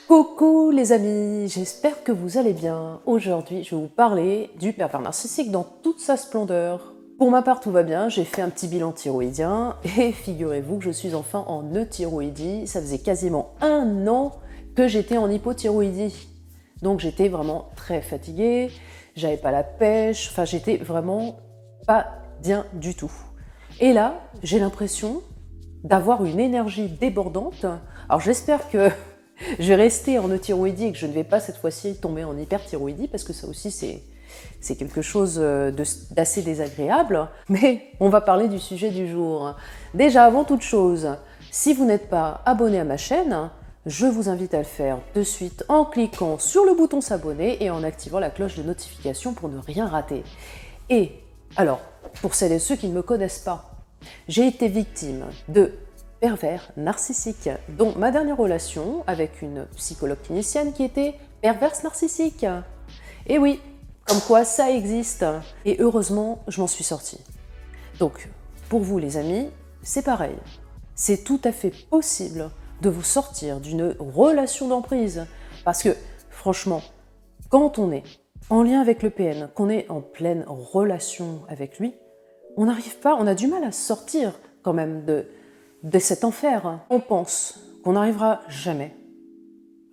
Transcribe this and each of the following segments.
Coucou les amis, j'espère que vous allez bien. Aujourd'hui, je vais vous parler du pervers narcissique dans toute sa splendeur. Pour ma part, tout va bien, j'ai fait un petit bilan thyroïdien et figurez-vous que je suis enfin en euthyroïdie. Ça faisait quasiment 1 an que j'étais en hypothyroïdie. Donc j'étais vraiment très fatiguée, j'avais pas la pêche, enfin j'étais vraiment pas bien du tout. Et là, j'ai l'impression d'avoir une énergie débordante. Alors j'espère que je vais rester en euthyroïdie et que je ne vais pas cette fois-ci tomber en hyperthyroïdie parce que ça aussi c'est quelque chose d'assez désagréable. Mais on va parler du sujet du jour. Déjà avant toute chose, si vous n'êtes pas abonné à ma chaîne, je vous invite à le faire de suite en cliquant sur le bouton s'abonner et en activant la cloche de notification pour ne rien rater. Et alors, pour celles et ceux qui ne me connaissent pas, j'ai été victime de pervers narcissique, dont ma dernière relation avec une psychologue clinicienne qui était perverse narcissique. Et oui, comme quoi ça existe. Et heureusement, je m'en suis sortie. Donc, pour vous les amis, c'est pareil. C'est tout à fait possible de vous sortir d'une relation d'emprise. Parce que, franchement, quand on est en lien avec le PN, qu'on est en pleine relation avec lui, on n'arrive pas, on a du mal à sortir quand même de cet enfer. On pense qu'on n'arrivera jamais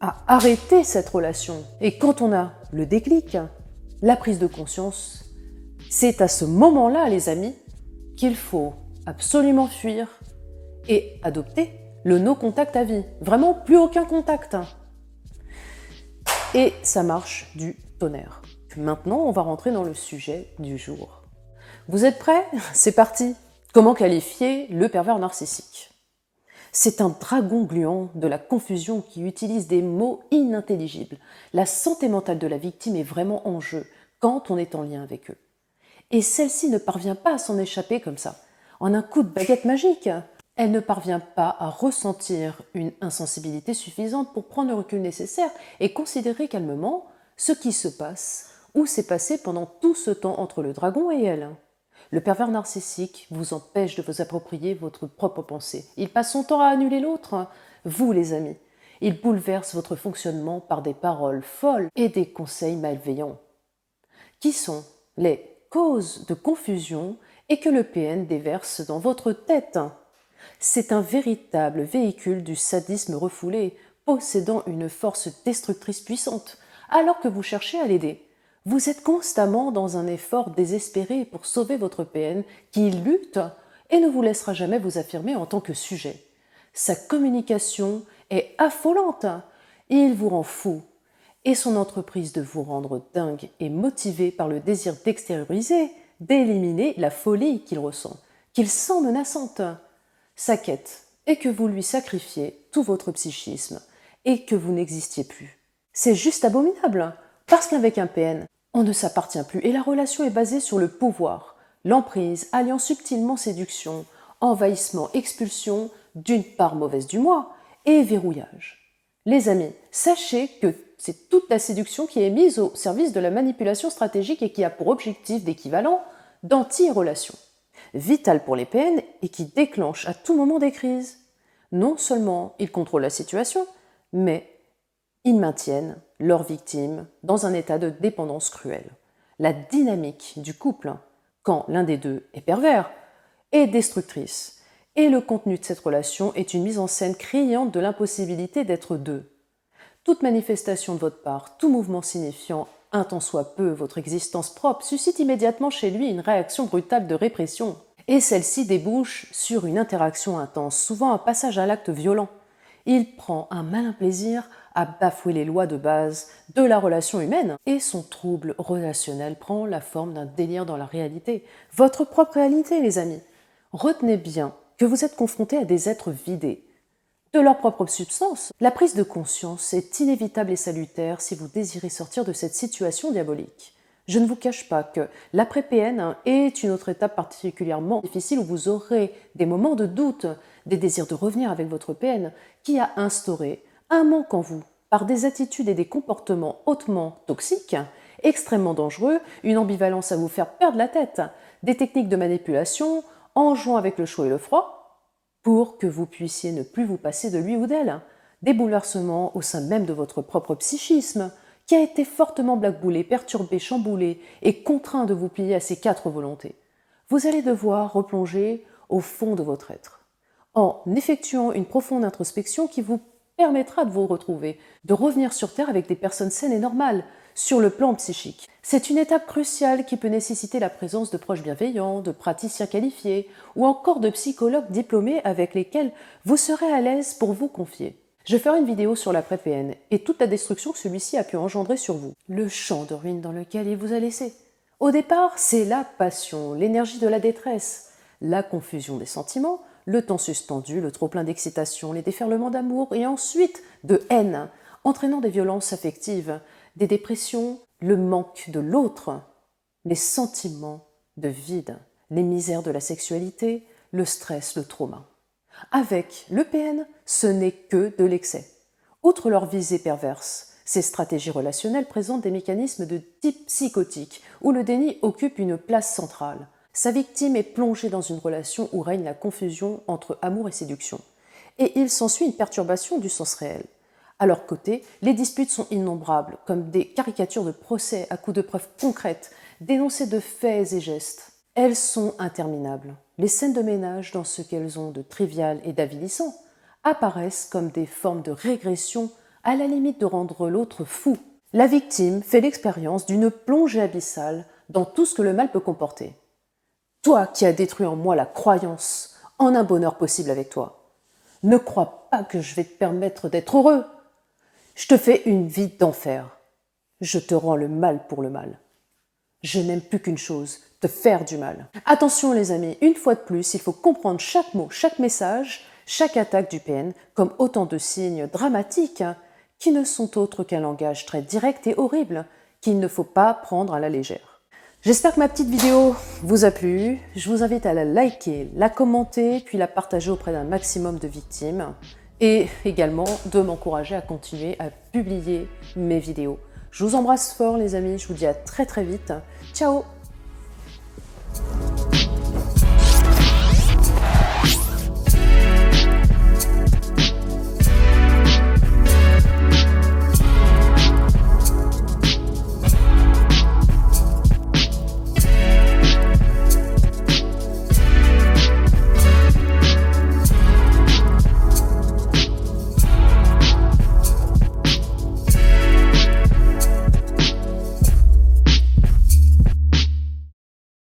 à arrêter cette relation. Et quand on a le déclic, la prise de conscience, c'est à ce moment-là, les amis, qu'il faut absolument fuir et adopter le no-contact à vie. Vraiment, plus aucun contact. Et ça marche du tonnerre. Maintenant, on va rentrer dans le sujet du jour. Vous êtes prêts? C'est parti! Comment qualifier le pervers narcissique? C'est un dragon gluant de la confusion qui utilise des mots inintelligibles. La santé mentale de la victime est vraiment en jeu quand on est en lien avec eux. Et celle-ci ne parvient pas à s'en échapper comme ça, en un coup de baguette magique. Elle ne parvient pas à ressentir une insensibilité suffisante pour prendre le recul nécessaire et considérer calmement ce qui se passe ou s'est passé pendant tout ce temps entre le dragon et elle. Le pervers narcissique vous empêche de vous approprier votre propre pensée. Il passe son temps à annuler l'autre. Vous, les amis, il bouleverse votre fonctionnement par des paroles folles et des conseils malveillants, qui sont les causes de confusion et que le PN déverse dans votre tête. C'est un véritable véhicule du sadisme refoulé, possédant une force destructrice puissante, alors que vous cherchez à l'aider. Vous êtes constamment dans un effort désespéré pour sauver votre PN qui lutte et ne vous laissera jamais vous affirmer en tant que sujet. Sa communication est affolante. Il vous rend fou. Et son entreprise de vous rendre dingue est motivée par le désir d'extérioriser, d'éliminer la folie qu'il ressent, qu'il sent menaçante. Sa quête est que vous lui sacrifiez tout votre psychisme et que vous n'existiez plus. C'est juste abominable, parce qu'avec un PN, on ne s'appartient plus et la relation est basée sur le pouvoir, l'emprise, alliant subtilement séduction, envahissement, expulsion d'une part mauvaise du moi et verrouillage. Les amis, sachez que c'est toute la séduction qui est mise au service de la manipulation stratégique et qui a pour objectif d'équivalent d'anti-relation, vital pour les PN et qui déclenche à tout moment des crises. Non seulement ils contrôlent la situation, mais ils maintiennent leurs victimes dans un état de dépendance cruelle. La dynamique du couple, quand l'un des deux est pervers, est destructrice. Et le contenu de cette relation est une mise en scène criante de l'impossibilité d'être deux. Toute manifestation de votre part, tout mouvement signifiant un tant soit peu votre existence propre suscite immédiatement chez lui une réaction brutale de répression. Et celle-ci débouche sur une interaction intense, souvent un passage à l'acte violent. Il prend un malin plaisir à bafouer les lois de base de la relation humaine et son trouble relationnel prend la forme d'un délire dans la réalité. Votre propre réalité, les amis. Retenez bien que vous êtes confrontés à des êtres vidés de leur propre substance. La prise de conscience est inévitable et salutaire si vous désirez sortir de cette situation diabolique. Je ne vous cache pas que l'après-PN est une autre étape particulièrement difficile où vous aurez des moments de doute, des désirs de revenir avec votre PN qui a instauré un manque en vous par des attitudes et des comportements hautement toxiques, extrêmement dangereux, une ambivalence à vous faire perdre la tête, des techniques de manipulation en jouant avec le chaud et le froid pour que vous puissiez ne plus vous passer de lui ou d'elle, des bouleversements au sein même de votre propre psychisme, qui a été fortement blackboulé, perturbé, chamboulé et contraint de vous plier à ces 4 volontés. Vous allez devoir replonger au fond de votre être, en effectuant une profonde introspection qui vous permettra de vous retrouver, de revenir sur Terre avec des personnes saines et normales, sur le plan psychique. C'est une étape cruciale qui peut nécessiter la présence de proches bienveillants, de praticiens qualifiés ou encore de psychologues diplômés avec lesquels vous serez à l'aise pour vous confier. Je ferai une vidéo sur l'après-PN et toute la destruction que celui-ci a pu engendrer sur vous. Le champ de ruines dans lequel il vous a laissé. Au départ, c'est la passion, l'énergie de la détresse, la confusion des sentiments, le temps suspendu, le trop-plein d'excitation, les déferlements d'amour et ensuite de haine, entraînant des violences affectives, des dépressions, le manque de l'autre, les sentiments de vide, les misères de la sexualité, le stress, le trauma. Avec le PN, ce n'est que de l'excès. Outre leur visée perverse, ces stratégies relationnelles présentent des mécanismes de type psychotique, où le déni occupe une place centrale. Sa victime est plongée dans une relation où règne la confusion entre amour et séduction. Et il s'ensuit une perturbation du sens réel. À leur côté, les disputes sont innombrables, comme des caricatures de procès à coups de preuves concrètes, dénoncées de faits et gestes. Elles sont interminables. Les scènes de ménage, dans ce qu'elles ont de trivial et d'avilissant, apparaissent comme des formes de régression à la limite de rendre l'autre fou. La victime fait l'expérience d'une plongée abyssale dans tout ce que le mal peut comporter. Toi qui as détruit en moi la croyance en un bonheur possible avec toi, ne crois pas que je vais te permettre d'être heureux. Je te fais une vie d'enfer. Je te rends le mal pour le mal. Je n'aime plus qu'une chose, te faire du mal. Attention les amis, une fois de plus, il faut comprendre chaque mot, chaque message, chaque attaque du PN comme autant de signes dramatiques qui ne sont autres qu'un langage très direct et horrible qu'il ne faut pas prendre à la légère. J'espère que ma petite vidéo vous a plu. Je vous invite à la liker, la commenter, puis la partager auprès d'un maximum de victimes. Et également de m'encourager à continuer à publier mes vidéos. Je vous embrasse fort les amis, je vous dis à très vite. Ciao!